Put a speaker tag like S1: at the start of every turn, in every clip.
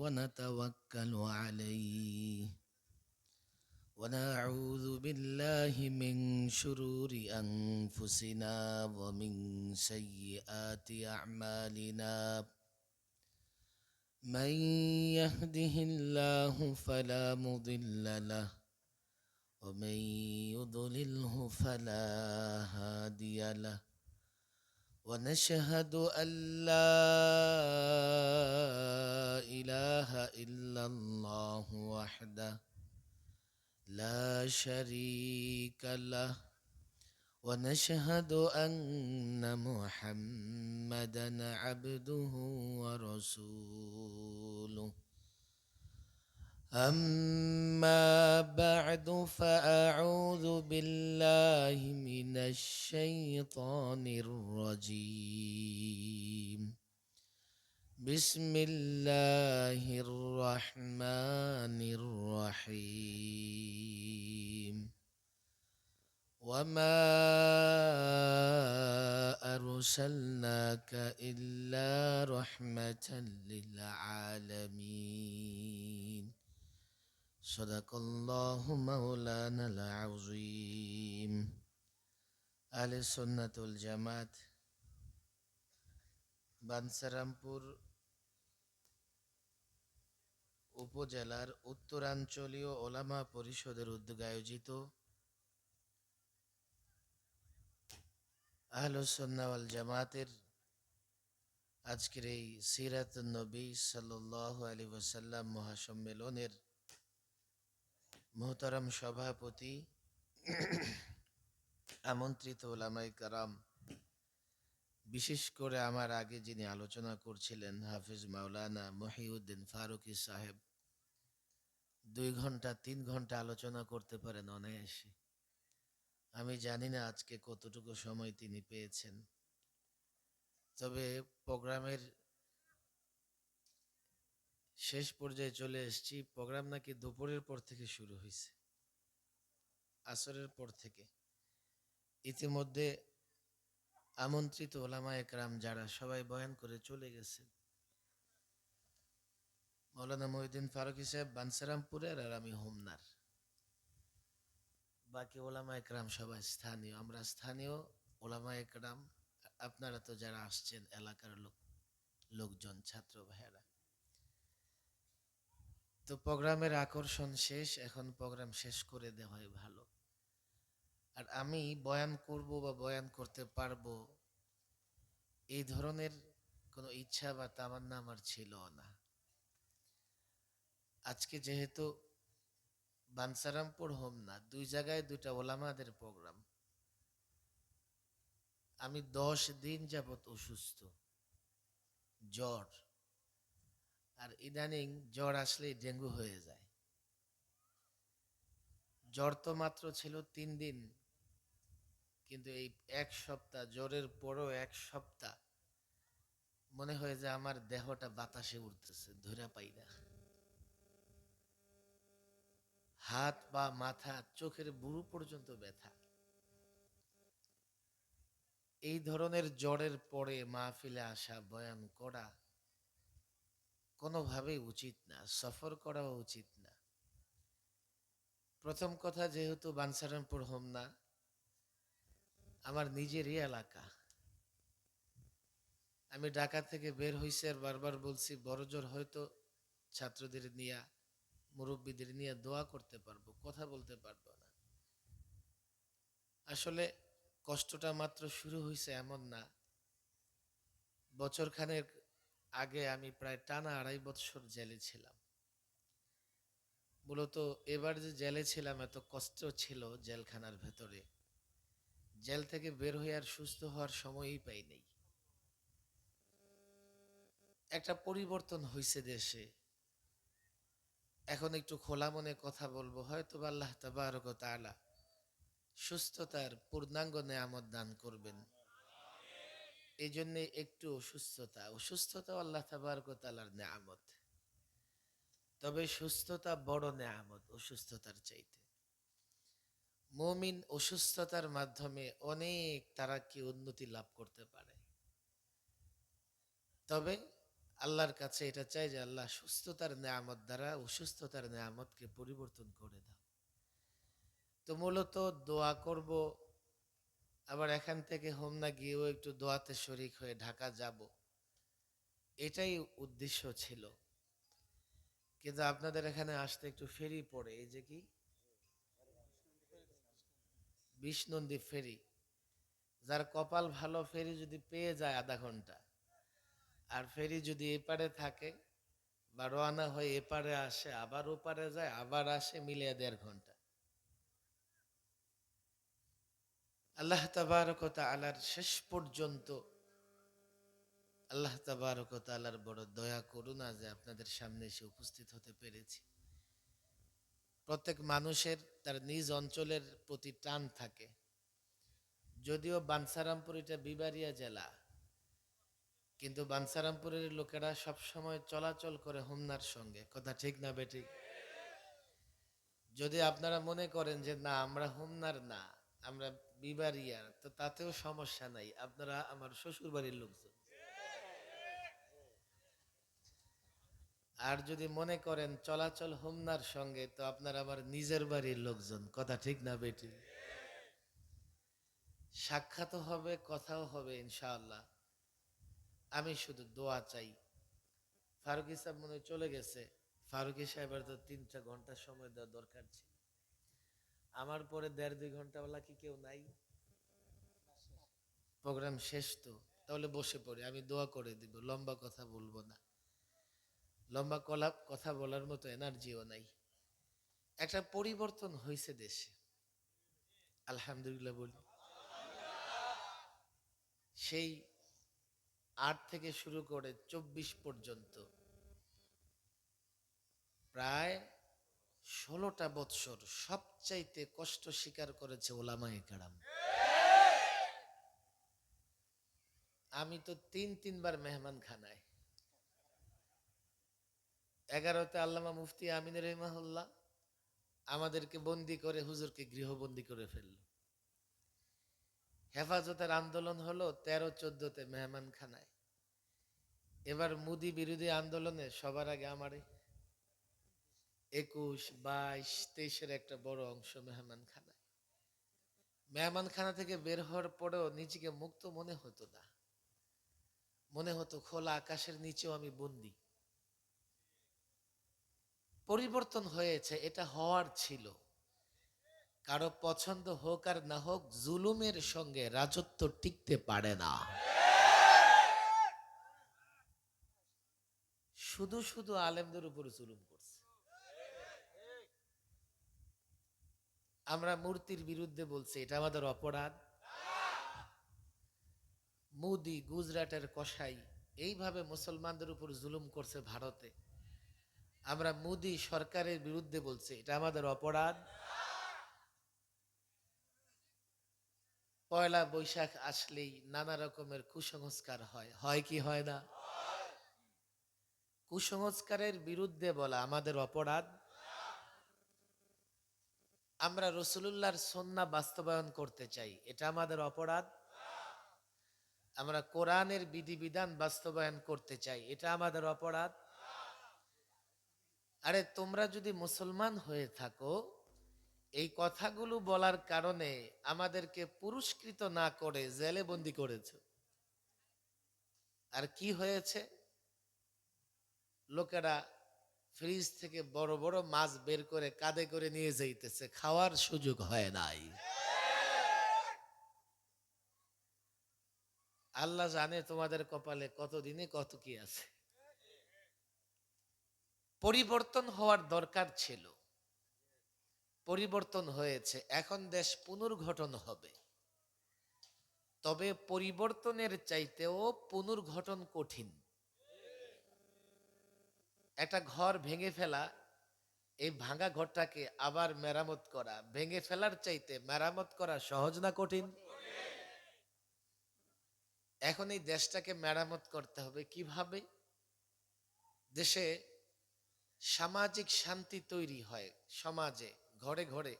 S1: ونتوكل عليه ونعوذ بالله من شرور أنفسنا ومن سيئات أعمالنا من يهده الله فلا مضل له ومن يضلله فلا هادي له ونشهد أن لا إله إلا الله وحده لا شريك له ونشهد أن محمدا عبده ورسوله أما بعد فأعوذ بالله من الشيطان الرجيم بسم الله الرحمن الرحيم وما أرسلناك إلا رحمة للعالمين صدق الله مولانا العظيم আহলে সুন্নাতুল জামাত বানসারামপুর উপজেলার উত্তরাঞ্চলীয় ওলামা পরিষদের উদ্যোগে আয়োজিত আহলুস সুন্নাহ ওয়াল জামাতের আজকের এই সিরাতুন নবী সাল্লাল্লাহু আলাইহি ওয়াসাল্লাম মহাসম্মেলনের মোহতারাম সভাপতি আমন্ত্রিত ওলামায়ে কেরাম, বিশেষ করে আমার আগে যিনি আলোচনা করছিলেন হাফিজ মাওলানা মহিউদ্দিন ফারুকী সাহেব 2 ঘন্টা 3 ঘন্টা আলোচনা করতে পারেন অনায়াসে। আমি জানি না আজকে কতটুকু সময় তিনি পেয়েছেন, তবে প্রোগ্রামের শেষ পর্যায়ে চলে এসেছি। প্রোগ্রাম নাকি দুপুরের পর থেকে শুরু হয়েছে, আসরের পর থেকে। ইতিমধ্যে আমন্ত্রিত ওলামা একরাম যারা সবাই বয়ান করে চলে গেছেন। মৌলানা মহিউদ্দিন ফারুকী সাহেব বানসারামপুরের, আর আমি হোমনার। বাকি ওলামা একরাম সবাই স্থানীয়, আমরা স্থানীয় ওলামা একরাম। আপনারা তো যারা আসছেন এলাকার লোকজন, ছাত্র ভাইয়েরা। তো প্রোগ্রামের আকর্ষণ শেষ, এখন প্রোগ্রাম শেষ করে দেওয়াই ভালো। আর আমি বয়ান করব বা বয়ান করতে পারবো এই ধরনের কোনো ইচ্ছা বা তামান্না আমার ছিল না। আজকে যেহেতু বানসারামপুর হোমনা, 2 জায়গায় 2টা ওলামাদের প্রোগ্রাম। আমি 10 দিন যাবত অসুস্থ, জ্বর, আর ইদানিং জ্বর আসলেই ডেঙ্গু হয়ে যায়। জ্বর তো মাত্র ছিল 3 দিন, কিন্তু এই 1 সপ্তাহ জ্বরের পরও 1 সপ্তাহ মনে হয় যে আমার দেহটা বাতাসে উড়তেছে, ধরে পাই না। হাত পা মাথা চোখের বুড়ো পর্যন্ত ব্যথা। এই ধরনের জ্বরের পরে মাহফিলে আসা, বয়ান করা কোনোভাবেই উচিত না, সফর করাও উচিত না। প্রথম কথা, যেহেতু বানসারামপুর হোমনা আমার নিজেরই এলাকা। আমি ঢাকা থেকে বের হইছি আর বারবার বলছি বড় জোর হয়তো ছাত্রদের নিয়ে, মুরব্বীদের নিয়ে দোয়া করতে পারবো, কথা বলতে পারবো না। আসলে কষ্টটা মাত্র শুরু হয়েছে এমন না। বছরখানেক আগে আমি প্রায় টানা 2.5 বছর জেলে ছিলাম। মূলত এবার যে জেলে ছিলাম, এত কষ্ট ছিল জেলখানার ভেতরে, জেল থেকে বের হয়ে আর সুস্থ হওয়ার সময়ই পাই নাই। একটা পরিবর্তন হয়েছে দেশে। এখন একটু খোলা মনে কথা বলবো, হয়তো আল্লাহ তাবারক ওয়া তাআলা সুস্থতার পূর্ণাঙ্গ নেয়ামত দান করবেন। এই জন্যে একটু অসুস্থতা আল্লাহ তাবারক ওয়া তাআলার নেয়ামত। তবে সুস্থতা বড় নেয়ামত অসুস্থতার চাইতে। মুমিন অসুস্থতার মাধ্যমে অনেক তারাক্কি, উন্নতি লাভ করতে পারে। তবে আল্লাহর কাছে এটা চাই যে আল্লাহ সুস্থতার নেয়ামত দ্বারা অসুস্থতার নেয়ামতকে পরিবর্তন করে দাও। তো মূলত দোয়া করব, আবার এখান থেকে হোমনা গিয়েও একটু দোয়াতে শরিক হয়ে ঢাকা যাব, এটাই উদ্দেশ্য ছিল। কিন্তু আপনাদের এখানে আসতে একটু ফেরি পড়ে, এই যে কি বিষ্ণন্দী ফেরি, যার কপাল ভালো ফেরি যদি পেয়ে যায় আধা ঘন্টা, আর ফেরি যদি এপারে থাকে বা রওনা হয়ে এপারে আসে আবার ওপারে যায় আবার আসে, মিলিয়ে 1.5 ঘন্টা। আল্লাহ তাবারক ওয়া তাআলার শেষ পর্যন্ত আল্লাহ তাবারক ওয়া তাআলার বড় দয়া করুণা যে আপনাদের সামনে এসে উপস্থিত হতে পেরেছি। প্রত্যেক মানুষের তার নিজ অঞ্চলের প্রতি টান থাকে, যদিও বানসারামপুর এটা বিবারিয়া জেলা, কিন্তু বানসারামপুরের লোকেরা সব সময় চলাচল করে হোমনার সঙ্গে, কথা ঠিক না বেঠিক? যদি আপনারা মনে করেন যে না আমরা হোমনার না, আমরা বিবারিয়ার, তো তাতেও সমস্যা নাই, আপনারা আমার শ্বশুর বাড়ির লোকজন। আর যদি মনে করেন চলাচল হোমনার সঙ্গে, তো আপনারা আমার নিজের বাড়ির লোকজন, কথা ঠিক না বেঠিক? সাক্ষাৎও হবে, কথাও হবে ইনশাআল্লাহ। আমি শুধু দোয়া চাই। ফারুকী সাহেব মনে হয় চলে গেছে। ফারুকী সাহেবের তো 3-4 ঘন্টা সময় দেওয়া দরকার ছিল। আমার পরে 1.5-2 ঘন্টা ওলা কি কেউ নাই? প্রোগ্রাম শেষ তো, তাহলে বসে পড়ি, আমি দোয়া করে দিব, লম্বা কথা বলবো না। লম্বা কথা বলার মতো এনার্জিও নাই। একটা পরিবর্তন হয়েছে দেশে, আলহামদুলিল্লাহ বলি। সেই 8 থেকে শুরু করে 24 পর্যন্ত প্রায় 16টা বৎসর সবচাইতে কষ্ট স্বীকার করেছে ওলামায়ে কেরাম। আমি তো 3-3 বার মেহমান খানায়। 11তে আল্লামা মুফতি আমিন রহিমাহুল্লাহ আমাদেরকে বন্দি করে হুজুরকে গৃহবন্দী করে ফেলল। হেফাজতের আন্দোলন হলো 13-14তে মেহমান খানায়। এবার মুদি বিরোধী আন্দোলনে সবার আগে আমারে 21, 22, 23-এর একটা বড় অংশ মেহমান খানায়। মেহমান খানা থেকে বের হওয়ার পরেও নিজেকে মুক্ত মনে হতো না, মনে হতো খোলা আকাশের নিচেও আমি বন্দি। পরিবর্তন হয়েছে, এটা হওয়ার ছিল। কারো পছন্দ হোক আর না হোক, জুলুমের সঙ্গে রাজত্ব টিকতে পারে না। শুধু শুধু আলেমদের উপর জুলুম করছে। আমরা মূর্তির বিরুদ্ধে বলছি, এটা আমাদের অপরাধ। মোদি গুজরাটের কসাই এইভাবে মুসলমানদের উপর জুলুম করছে ভারতে, আমরা মোদি সরকারের বিরুদ্ধে বলছি, এটা আমাদের অপরাধ। পয়লা বৈশাখ আসলেই নানা রকমের কুসংস্কার হয়, হয় কি হয় না? কুসংস্কারের বিরুদ্ধে বলা আমাদের অপরাধ। আমরা রসুলুল্লাহর সুন্নাহ বাস্তবায়ন করতে চাই, এটা আমাদের অপরাধ। আমরা কোরআনের বিধিবিধান বাস্তবায়ন করতে চাই, এটা আমাদের অপরাধ। আরে তোমরা যদি মুসলমান হয়ে থাকো, এই কথাগুলো বলার কারণে আমাদেরকে পুরস্কৃত না করে জেলে বন্দি করেছো। আর কি হয়েছে? লোকেরা ফ্রিজ থেকে বড় বড় মাছ বের করে কাঁধে করে নিয়ে যাইতেছে, খাওয়ার সুযোগ হয় নাই। আল্লাহ জানে তোমাদের কপালে কতদিনে কত কি আছে। পরিবর্তন হওয়ার দরকার ছিল, পরিবর্তন হয়েছে, এখন দেশ পুনর্গঠন হবে। তবে পরিবর্তনের চাইতেও পুনর্গঠন কঠিন। একটা ঘর ভেঙে ফেলা, এই ভাঙা ঘরটাকে আবার মেরামত করা, ভেঙে ফেলার চাইতে মেরামত করা সহজ না কঠিন? এখন এই দেশটাকে মেরামত করতে হবে কিভাবে? দেশে সামাজিক শান্তি তৈরি হয়, সমাজে ঘরে ঘরে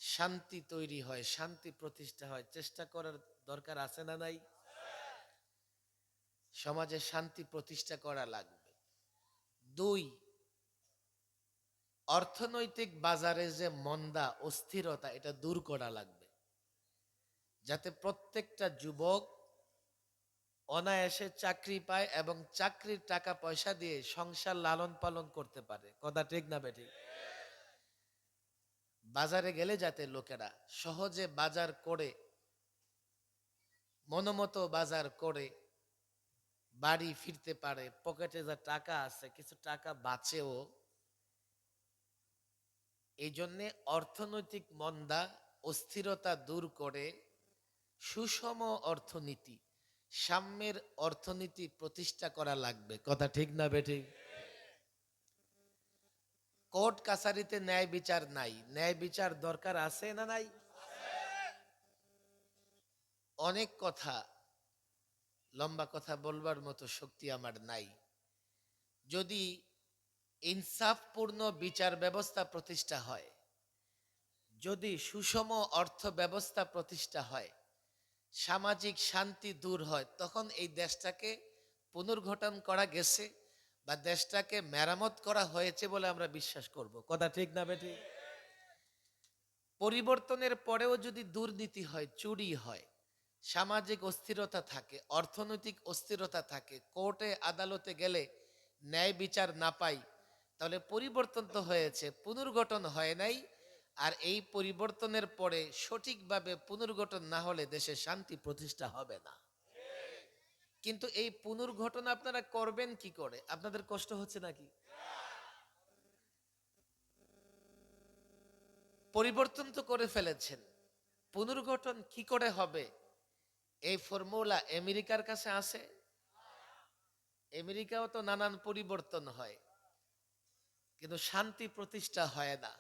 S1: শান্তি তৈরি হয়, শান্তি প্রতিষ্ঠা হয়, চেষ্টা করার দরকার আছে না নাই? সমাজে শান্তি প্রতিষ্ঠা করা লাগবে। 2, অর্থনৈতিক বাজারে যে মন্দা অস্থিরতা এটা দূর করা লাগবে, যাতে প্রত্যেকটা যুবক অনায়াসে চাকরি পায় এবং চাকরির টাকা পয়সা দিয়ে সংসার লালন পালন করতে পারে। কথা ঠিক না বেঠিক? বাজারে গেলে যাতে লোকেরা সহজে বাজার করে, মনোমতো বাজার করে বাড়ি ফিরতে পারে, পকেটে যা টাকা আছে কিছু টাকা বাঁচেও। এই জন্যে অর্থনৈতিক মন্দা অস্থিরতা দূর করে সুষম অর্থনীতি, সাম্যের অর্থনীতি প্রতিষ্ঠা করা লাগবে। কথা ঠিক না বেঠিক? কোর্ট কাছারিতে ন্যায় বিচার নাই, ন্যায় বিচার দরকার আছে না নাই? অনেক কথা, লম্বা কথা বলবার মতো শক্তি আমার নাই। যদি ইনসাফপূর্ণ বিচার ব্যবস্থা প্রতিষ্ঠা হয়, যদি সুষম অর্থ ব্যবস্থা প্রতিষ্ঠা হয়, সামাজিক শান্তি দূর হয়, তখন এই দেশটাকে পুনর্গঠন করা গেছে বা দেশটাকে মেরামত করা হয়েছে বলে আমরা বিশ্বাস করব। কথা ঠিক না বেটি? পরিবর্তনের পরেও যদি দুর্নীতি হয়, চুরি হয়, সামাজিক অস্থিরতা থাকে, অর্থনৈতিক অস্থিরতা থাকে, কোর্টে আদালতে গেলে ন্যায় বিচার না পাই, তাহলে পরিবর্তন তো হয়েছে, পুনর্গঠন হয় নাই। আর এই পরিবর্তনের পরে সঠিকভাবে পুনর্গঠন না হলে দেশে শান্তি প্রতিষ্ঠা হবে না। কিন্তু এই পুনর্গঠন আপনারা করবেন কি করে? আপনাদের কষ্ট হচ্ছে নাকি? পরিবর্তন তো করে ফেলেছেন, পুনর্গঠন কি করে হবে? এই ফর্মুলা আমেরিকার কাছে আছে। আমেরিকাও তো নানান পরিবর্তন হয়, কিন্তু শান্তি প্রতিষ্ঠা হয় না।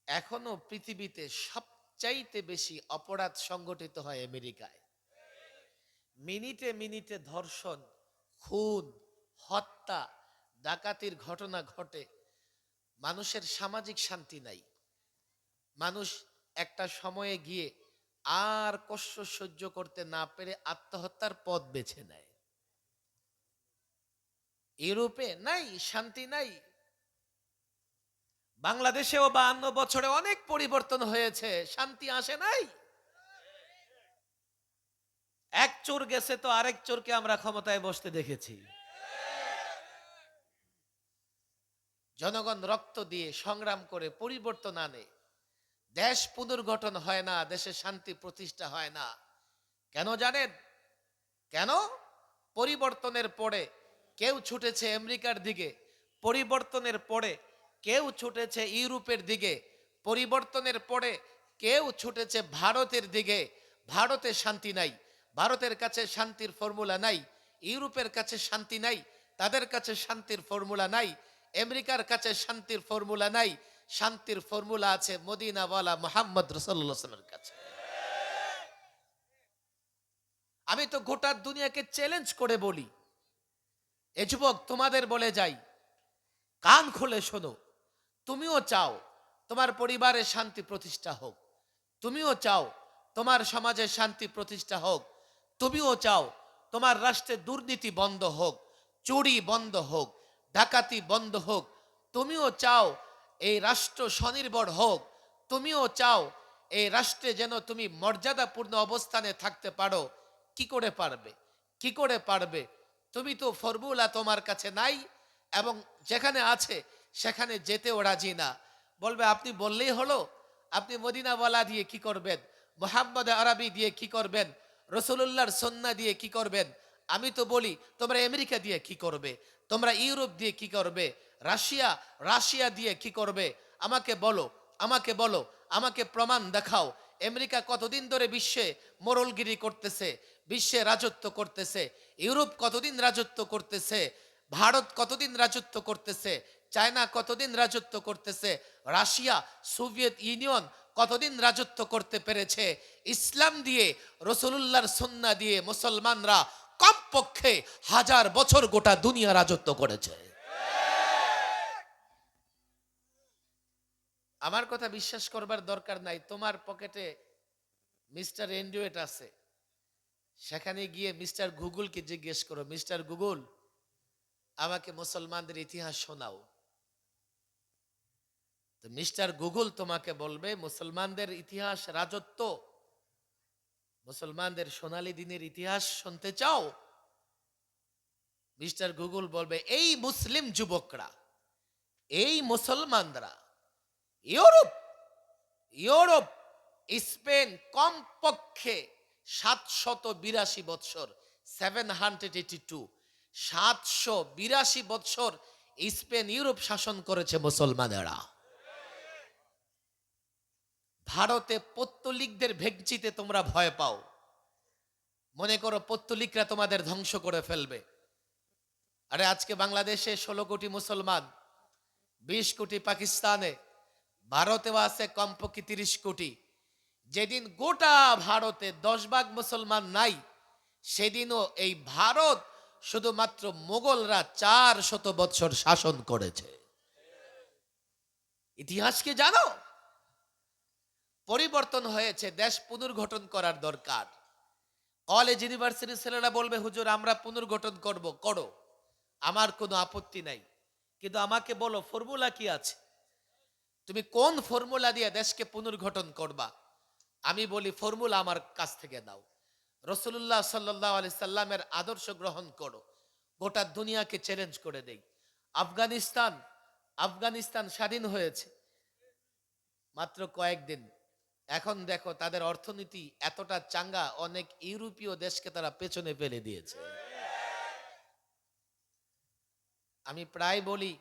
S1: এখনো পৃথিবীতে সবচাইতে বেশি অপরাধ সংগঠিত হয় আমেরিকায়। মিনিটে মিনিটে ধর্ষণ, খুন, হত্যা, ডাকাতির ঘটনা ঘটে। মানুষের সামাজিক শান্তি নাই। মানুষ একটা সময়ে গিয়ে আর কষ্ট সহ্য করতে না পেরে আত্মহত্যার পথ বেছে নেয়। ইউরোপে নাই, শান্তি নাই। বাংলাদেশেও 52 বছরে অনেক পরিবর্তন হয়েছে, শান্তি আসে নাই। এক চোর গেছে তো আরেক চোরকে আমরা ক্ষমতায় বসতে দেখেছি। জনগণ রক্ত দিয়ে সংগ্রাম করে পরিবর্তন আনে, দেশ পুনর্গঠন হয় না, দেশে শান্তি প্রতিষ্ঠা হয় না। কেন জানেন? কেন? পরিবর্তনের পরে কেউ ছুটেছে আমেরিকার দিকে, পরিবর্তনের পরে কেউ ছুটেছে ইউরোপের দিকে, পরিবর্তনের পরে কেউ ছুটেছে ভারতের দিকে। ভারতে শান্তি নাই, ভারতের কাছে শান্তির ফর্মুলা নাই। ইউরোপের কাছে শান্তি নাই, তাদের কাছে শান্তির ফর্মুলা নাই। আমেরিকার কাছে শান্তির ফর্মুলা নাই। শান্তির ফর্মুলা আছে মদিনাওয়ালা মুহাম্মদ রাসূলুল্লাহ সাল্লাল্লাহু আলাইহি ওয়াসাল্লামের কাছে। আমি তো গোটা দুনিয়াকে চ্যালেঞ্জ করে বলি, এ যুবক তোমাদের বলে যাই, কান খুলে শোনো। তুমিও চাও তোমার পরিবারে শান্তি প্রতিষ্ঠা হোক, তুমিও চাও তোমার সমাজে শান্তি প্রতিষ্ঠা হোক, তুমিও চাও তোমার রাষ্ট্রে দুর্নীতি বন্ধ হোক, চুরি বন্ধ হোক, ডাকাতি বন্ধ হোক, তুমিও চাও এই রাষ্ট্র স্বনির্ভর হোক, তুমিও চাও এই রাষ্ট্রে যেন তুমি মর্যাদাপূর্ণ অবস্থানে থাকতে পারো। কি করে পারবে? কি করে পারবে? তুমি তো ফর্মুলা তোমার কাছে নাই, এবং যেখানে আছে সেখানে যেতেও রাজি না। বলবে আপনি বললেই হলো, আপনি মদিনাওয়ালা দিয়ে কি করবেন, মুহাম্মদ আরবি দিয়ে কি করবেন, রসুলুল্লাহর সুন্নাহ দিয়ে কি করবেন? আমি তো বলি তোমরা আমেরিকা দিয়ে কি করবে, তোমরা ইউরোপ দিয়ে কি করবে, রাশিয়া রাশিয়া দিয়ে কি করবে? আমাকে বলো, আমাকে বলো, আমাকে প্রমাণ দেখাও। আমেরিকা কতদিন ধরে বিশ্বে মোরলগিরি করতেছে, বিশ্বে রাজত্ব করতেছে? ইউরোপ কতদিন রাজত্ব করতেছে? ভারত কতদিন রাজত্ব করতেছে? চায়না কতদিন রাজত্ব করতেছে? রাশিয়া, সোভিয়েত ইউনিয়ন কতদিন রাজত্ব করতে পেরেছে? ইসলাম দিয়ে, রসুলুল্লাহর সুন্নাহ দিয়ে মুসলমানরা কমপক্ষে 1000 বছর গোটা দুনিয়া রাজত্ব করেছে। আমার কথা বিশ্বাস করবার দরকার নাই। তোমার পকেটে মিস্টার এন্ড্রয়েড আছে, সেখানে গিয়ে মিস্টার গুগলকে জিজ্ঞেস করো, মিস্টার গুগল আমাকে মুসলমানদের ইতিহাস শোনাও। তো মিস্টার গুগল তোমাকে বলবে মুসলমানদের ইতিহাস, রাজত্ব, মুসলমানদের সোনালী দিনের ইতিহাস শুনতে চাও? মিস্টার গুগল বলবে এই মুসলিম যুবকরা, এই মুসলমানরা ইউরোপ ইউরোপ স্পেন কমপক্ষে 782 বৎসর, 782, 782 বৎসর স্পেন ইউরোপ শাসন করেছে মুসলমানেরা। ভারতে পত্তলিকদের ভেগচিতে তোমরা ভয় পাও, মনে করো পত্তলিকরা তোমাদের ধ্বংস করে ফেলবে। আরে আজকে বাংলাদেশে 16 কোটি মুসলমান, 20 কোটি পাকিস্তানে, ভারতেও আছে কমপক্ষে 30 কোটি। যেদিন গোটা ভারতে 10 ভাগ মুসলমান নাই, সেদিনও এই ভারত শুধুমাত্র মোগলরা 400 বৎসর শাসন করেছে। ইতিহাস কি জানো? পরিবর্তন হয়েছে, দেশ পুনর্গঠন করার দরকার। কলেজ ইউনিভার্সিটির ছেলেরা বলবে হুজুর আমরা পুনর্গঠন করব, করো, আমার কোনো আপত্তি নাই, কিন্তু আমাকে বলো ফর্মুলা কি আছে, তুমি কোন ফর্মুলা দিয়ে দেশকে পুনর্গঠন করবা? আমি বলি ফর্মুলা আমার কাছ থেকে নাও, রাসূলুল্লাহ সাল্লাল্লাহু আলাইহি সাল্লামের আদর্শ গ্রহণ করো, গোটা দুনিয়াকে চ্যালেঞ্জ করে দেই। আফগানিস্তান স্বাধীন হয়েছে মাত্র কয়েকদিন, এখন দেখো তাদের অর্থনীতি এতটা চাঙ্গা, অনেক ইউরোপীয় দেশকে তারা পেছনে ফেলে দিয়েছে। আমি প্রায় বলি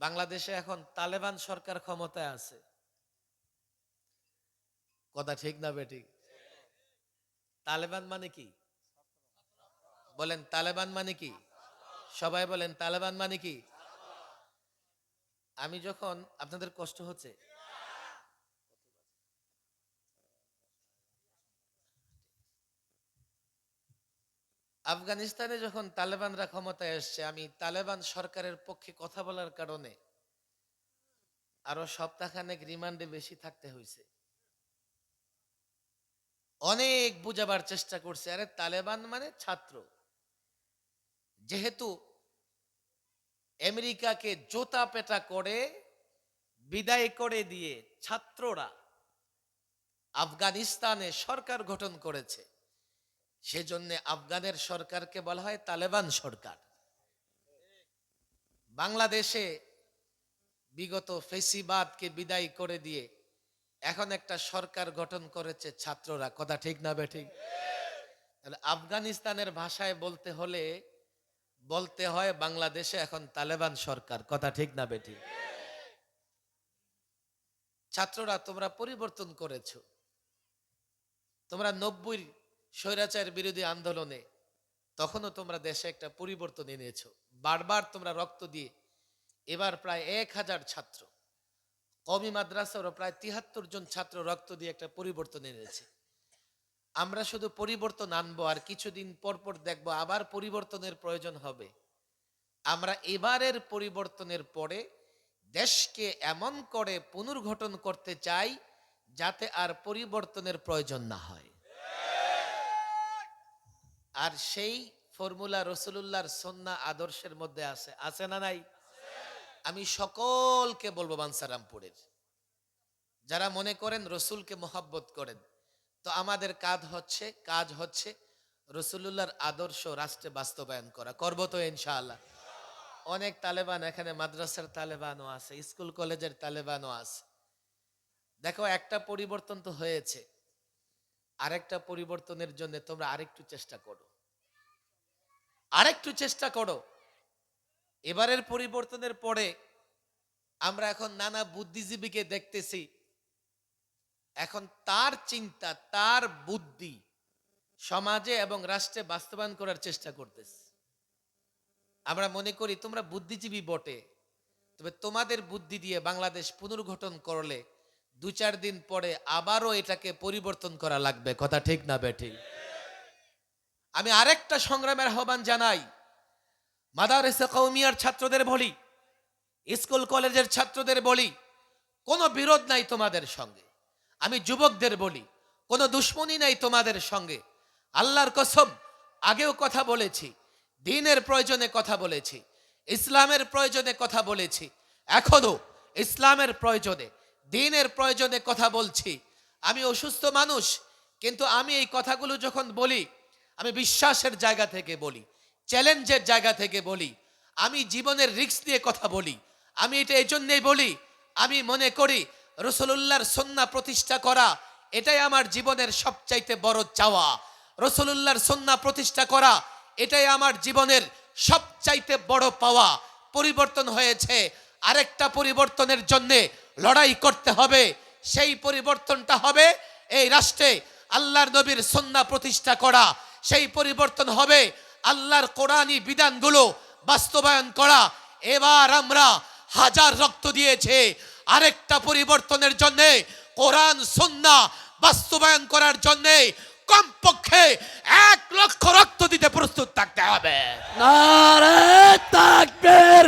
S1: বাংলাদেশে এখন তালেবান সরকার ক্ষমতায় আছে, কথা ঠিক না বেঠিক? তালেবান মানে কি বলেন? তালেবান মানে কি? সবাই বলেন তালেবান মানে কি? আমি যখন, আপনাদের কষ্ট হচ্ছে, আফগানিস্তানে যখন তালেবানরা ক্ষমতায় এসছে, আমি তালেবান সরকারের পক্ষে কথা বলার কারণে আরো সপ্তাহখানেক রিমান্ডে বেশি থাকতে হয়েছে। অনেক বুঝাবার চেষ্টা করছে, আরে তালেবান মানে ছাত্র, যেহেতু আমেরিকাকে জোতা পেটা করে বিদায় করে দিয়ে ছাত্ররা আফগানিস্তানে সরকার গঠন করেছে, সেজন্য আফগানের সরকারকে বলা হয় তালেবান সরকার। বাংলাদেশে বিগত ফেসিবাদকে বিদায় করে দিয়ে এখন একটা সরকার গঠন করেছে ছাত্ররা, কথা ঠিক না বেঠিক? তাহলে আফগানিস্তানের ভাষায় বলতে হলে বলতে হয় বাংলাদেশে এখন তালেবান সরকার, কথা ঠিক না বেঠিক? ছাত্ররা তোমরা পরিবর্তন করেছো, তোমরা 90 স্বৈরাচার বিরোধী আন্দোলনে তখনও তোমরা দেশে একটা পরিবর্তন এনেছো, বারবার তোমরা রক্ত দিয়ে, এবার প্রায় 1000 ছাত্র, কওমি মাদ্রাসারও প্রায় 73 জন ছাত্র রক্ত দিয়ে একটা পরিবর্তন এনেছে। আমরা শুধু পরিবর্তন আনবো, আর কিছুদিন পর পর দেখবো আবার পরিবর্তনের প্রয়োজন হবে। আমরা এবারের পরিবর্তনের পরে দেশকে এমন করে পুনর্গঠন করতে চাই যাতে আর পরিবর্তনের প্রয়োজন না হয়। আর সেই ফর্মুলা রাসূলুল্লাহর সুন্নাহ আদর্শের মধ্যে আছে, আছে না নাই? আমি সকলকে বলবো, বাঞ্ছারামপুরের যারা মনে করেন রসুলকে মহব্বত করেন, তো আমাদের কাজ হচ্ছে রাসূলুল্লাহর আদর্শ রাষ্ট্রে বাস্তবায়ন করা। করবো তো ইনশাআল্লাহ। অনেক তালেবান এখানে, মাদ্রাসার তালেবানও আছে, স্কুল কলেজের তালেবানও আছে। দেখো একটা পরিবর্তন তো হয়েছে, আরেকটা পরিবর্তনের জন্য তোমরা আরেকটু চেষ্টা করো। এবারের পরিবর্তনের পরে আমরা এখন নানা বুদ্ধিজীবীকে দেখতেছি, এখন তার চিন্তা, তার বুদ্ধি সমাজে এবং রাষ্ট্রে বাস্তবায়ন করার চেষ্টা করতেছে। আমরা মনে করি তোমরা বুদ্ধিজীবী বটে, তবে তোমাদের বুদ্ধি দিয়ে বাংলাদেশ পুনর্গঠন করলে 2-4 দিন পরে আবারও এটাকে পরিবর্তন করা লাগবে, কথা ঠিক না বেঠিক? আমি আরেকটা সংগ্রামের আহ্বান জানাই, মাদারিসে কওমিয়ার ছাত্রদের বলি, স্কুল কলেজের ছাত্রদের বলি, কোনো বিরোধ নাই তোমাদের সঙ্গে। আমি যুবকদের বলি, কোনো দুশ্মনী নাই তোমাদের সঙ্গে। আল্লাহর কসম, আগেও কথা বলেছি, দ্বীনের প্রয়োজনে কথা বলেছি, ইসলামের প্রয়োজনে কথা বলেছি, এখনো ইসলামের প্রয়োজনে, দ্বীনের প্রয়োজনে কথা বলছি। আমি অসুস্থ মানুষ, কিন্তু আমি এই কথাগুলো যখন বলি, আমি বিশ্বাসের জায়গা থেকে বলি, চ্যালেঞ্জের জায়গা থেকে বলি, আমি জীবনের রিস্ক নিয়ে কথা বলি। আমি এটা এই জন্যেই বলি, আমি মনে করি রাসূলুল্লাহর সুন্নাহ প্রতিষ্ঠা করা এটাই আমার জীবনের সবচাইতে বড় চাওয়া। রাসূলুল্লাহর সুন্নাহ প্রতিষ্ঠা করা এটাই আমার জীবনের সবচাইতে বড় পাওয়া। পরিবর্তন হয়েছে, আরেকটা পরিবর্তনের জন্য লড়াই করতে হবে। সেই পরিবর্তনটা হবে এই রাষ্ট্রে আল্লাহর নবীর সুন্নাহ প্রতিষ্ঠা করা। সেই পরিবর্তন হবে আল্লাহর কোরআনী বিধানগুলো বাস্তবায়ন করা। এবার আমরা হাজার রক্ত দিয়েছে আরেকটা পরিবর্তনের জন্য, কোরআন সুন্নাহ বাস্তবায়ন করার জন্য কমপক্ষে 1 লক্ষ রক্ত দিতে প্রস্তুত থাকতে হবে।
S2: নারে তাকবীর।